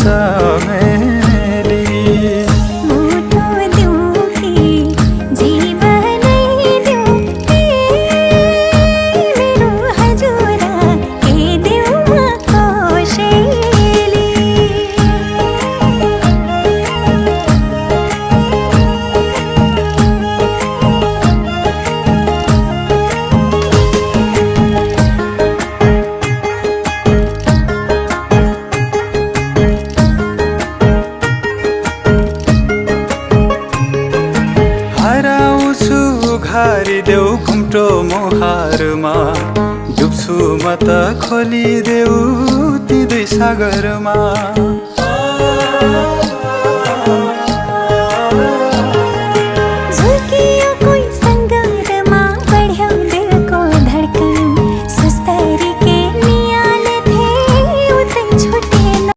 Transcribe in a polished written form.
चमेली मुटो दिउँ कि जीवनै दिउँ मेरो हजुरा के दिउँ म कोसेली घारिदेऊ घुम्टो मुहारमा डुब्छु म त खोलिदेऊ ती दुई सागरमा